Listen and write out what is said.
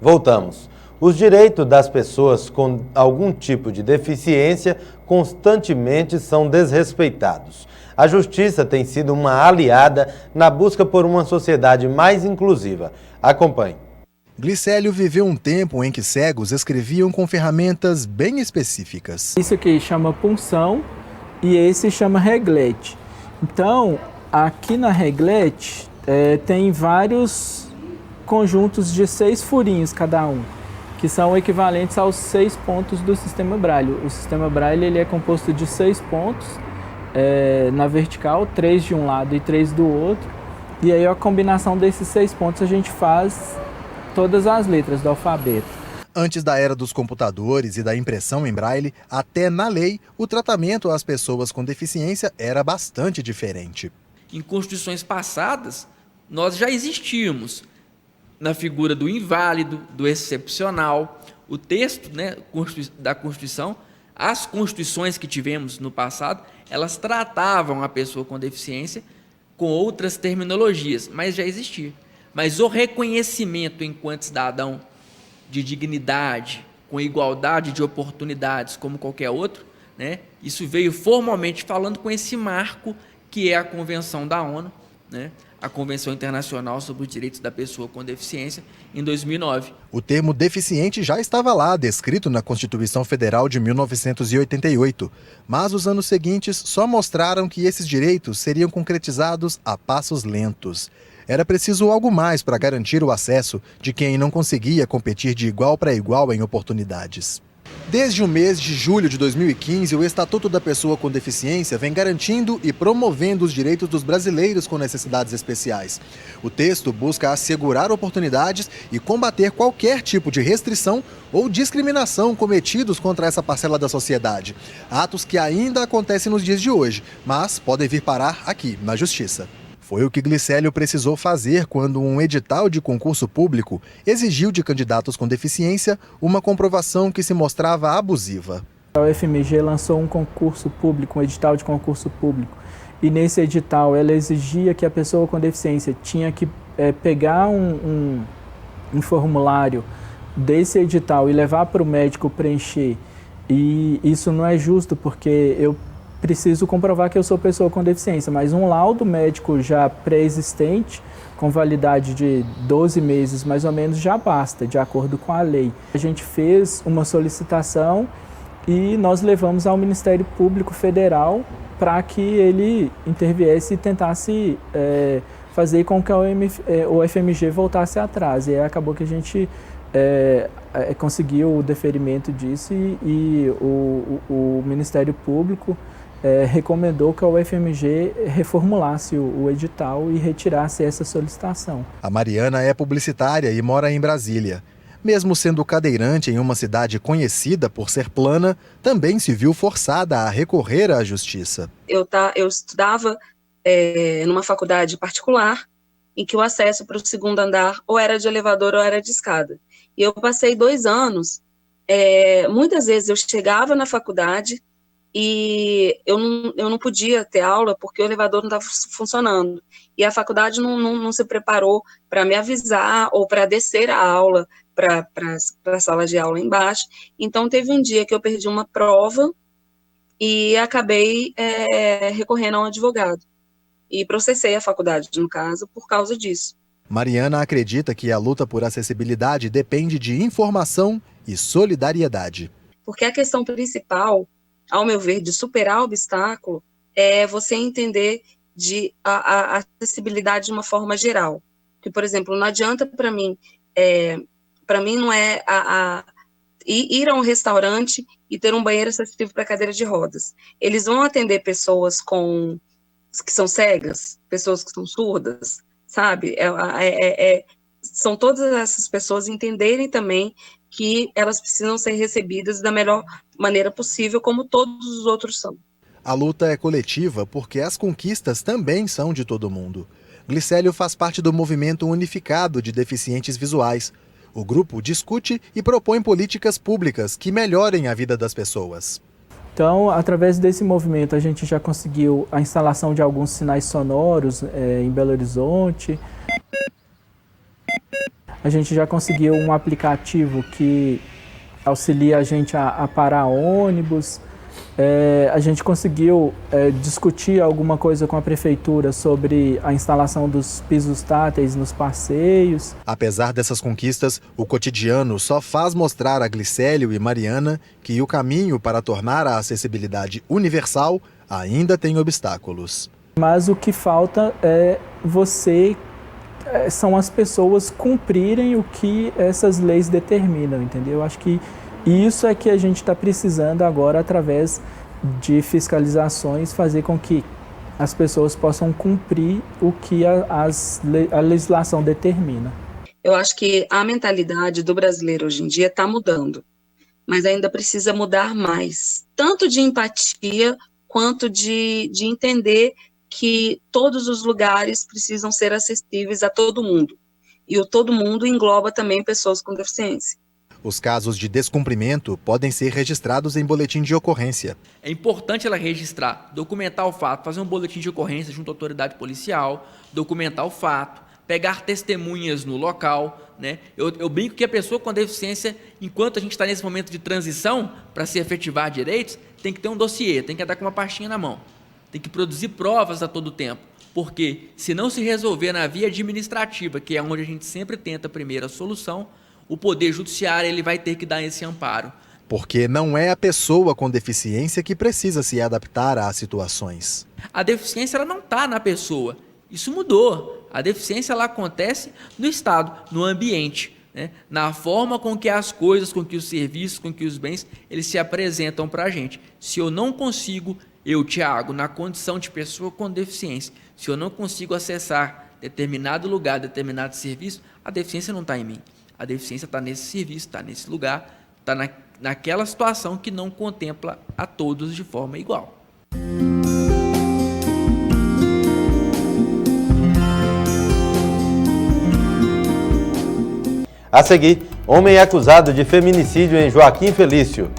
Voltamos. Os direitos das pessoas com algum tipo de deficiência constantemente são desrespeitados. A justiça tem sido uma aliada na busca por uma sociedade mais inclusiva. Acompanhe. Glicélio viveu um tempo em que cegos escreviam com ferramentas bem específicas. Isso aqui chama punção e esse chama reglete. Então, aqui na reglete tem vários conjuntos de 6 furinhos cada um, que são equivalentes aos 6 pontos do sistema Braille. O sistema Braille ele é composto de 6 pontos na vertical, 3 de um lado e 3 do outro. E aí a combinação desses 6 pontos a gente faz todas as letras do alfabeto. Antes da era dos computadores e da impressão em braille, até na lei, o tratamento às pessoas com deficiência era bastante diferente. Em constituições passadas, nós já existíamos na figura do inválido, do excepcional. O texto, né, da Constituição, as constituições que tivemos no passado, elas tratavam a pessoa com deficiência com outras terminologias, mas já existia. Mas o reconhecimento enquanto cidadão de dignidade, com igualdade de oportunidades como qualquer outro, né, isso veio formalmente falando com esse marco que é a Convenção da ONU, né, a Convenção Internacional sobre os Direitos da Pessoa com Deficiência, em 2009. O termo deficiente já estava lá, descrito na Constituição Federal de 1988, mas os anos seguintes só mostraram que esses direitos seriam concretizados a passos lentos. Era preciso algo mais para garantir o acesso de quem não conseguia competir de igual para igual em oportunidades. Desde o mês de julho de 2015, o Estatuto da Pessoa com Deficiência vem garantindo e promovendo os direitos dos brasileiros com necessidades especiais. O texto busca assegurar oportunidades e combater qualquer tipo de restrição ou discriminação cometidos contra essa parcela da sociedade. Atos que ainda acontecem nos dias de hoje, mas podem vir parar aqui, na Justiça. Foi o que Glicélio precisou fazer quando um edital de concurso público exigiu de candidatos com deficiência uma comprovação que se mostrava abusiva. A UFMG lançou um concurso público, um edital de concurso público, e nesse edital ela exigia que a pessoa com deficiência tinha que pegar um formulário desse edital e levar para o médico preencher. E isso não é justo, porque eu preciso comprovar que eu sou pessoa com deficiência, mas um laudo médico já pré-existente, com validade de 12 meses mais ou menos, já basta, de acordo com a lei. A gente fez uma solicitação e nós levamos ao Ministério Público Federal para que ele interviesse e tentasse fazer com que o FMG voltasse atrás. E aí acabou que a gente conseguiu o deferimento disso e o Ministério Público recomendou que a UFMG reformulasse o edital e retirasse essa solicitação. A Mariana é publicitária e mora em Brasília. Mesmo sendo cadeirante em uma cidade conhecida por ser plana, também se viu forçada a recorrer à justiça. Eu estudava numa faculdade particular, em que o acesso para o segundo andar ou era de elevador ou era de escada. E eu passei 2 anos, muitas vezes eu chegava na faculdade e eu não podia ter aula porque o elevador não estava funcionando. E a faculdade não se preparou para me avisar ou para descer a aula para a sala de aula embaixo. Então, teve um dia que eu perdi uma prova e acabei recorrendo a um advogado. E processei a faculdade, no caso, por causa disso. Mariana acredita que a luta por acessibilidade depende de informação e solidariedade. Porque a questão principal, ao meu ver, de superar o obstáculo, é você entender a acessibilidade de uma forma geral. Que, por exemplo, não adianta para mim não é ir a um restaurante e ter um banheiro acessível para cadeira de rodas. Eles vão atender pessoas que são cegas, pessoas que são surdas, sabe? São todas essas pessoas entenderem também que elas precisam ser recebidas da melhor maneira possível, como todos os outros são. A luta é coletiva porque as conquistas também são de todo mundo. Glicélio faz parte do movimento unificado de deficientes visuais. O grupo discute e propõe políticas públicas que melhorem a vida das pessoas. Então, através desse movimento, a gente já conseguiu a instalação de alguns sinais sonoros em Belo Horizonte. A gente já conseguiu um aplicativo que auxilia a gente a parar ônibus. A gente conseguiu discutir alguma coisa com a prefeitura sobre a instalação dos pisos táteis nos passeios. Apesar dessas conquistas, o cotidiano só faz mostrar a Glicélio e Mariana que o caminho para tornar a acessibilidade universal ainda tem obstáculos. Mas o que falta são as pessoas cumprirem o que essas leis determinam, entendeu? Eu acho que isso é que a gente está precisando agora, através de fiscalizações, fazer com que as pessoas possam cumprir o que a legislação determina. Eu acho que a mentalidade do brasileiro hoje em dia está mudando, mas ainda precisa mudar mais, tanto de empatia quanto de entender que todos os lugares precisam ser acessíveis a todo mundo. E o todo mundo engloba também pessoas com deficiência. Os casos de descumprimento podem ser registrados em boletim de ocorrência. É importante ela registrar, documentar o fato, fazer um boletim de ocorrência junto à autoridade policial, documentar o fato, pegar testemunhas no local, né? Eu brinco que a pessoa com deficiência, enquanto a gente está nesse momento de transição para se efetivar direitos, tem que ter um dossiê, tem que andar com uma pastinha na mão, tem que produzir provas a todo tempo, porque se não se resolver na via administrativa, que é onde a gente sempre tenta a primeira solução, o Poder Judiciário ele vai ter que dar esse amparo. Porque não é a pessoa com deficiência que precisa se adaptar às situações. A deficiência ela não está na pessoa, isso mudou. A deficiência ela acontece no Estado, no ambiente, né? Na forma com que as coisas, com que os serviços, com que os bens, eles se apresentam para a gente. Se eu não consigo, Thiago, na condição de pessoa com deficiência, se eu não consigo acessar determinado lugar, determinado serviço, a deficiência não está em mim. A deficiência está nesse serviço, está nesse lugar, está naquela situação que não contempla a todos de forma igual. A seguir, homem é acusado de feminicídio em Joaquim Felício.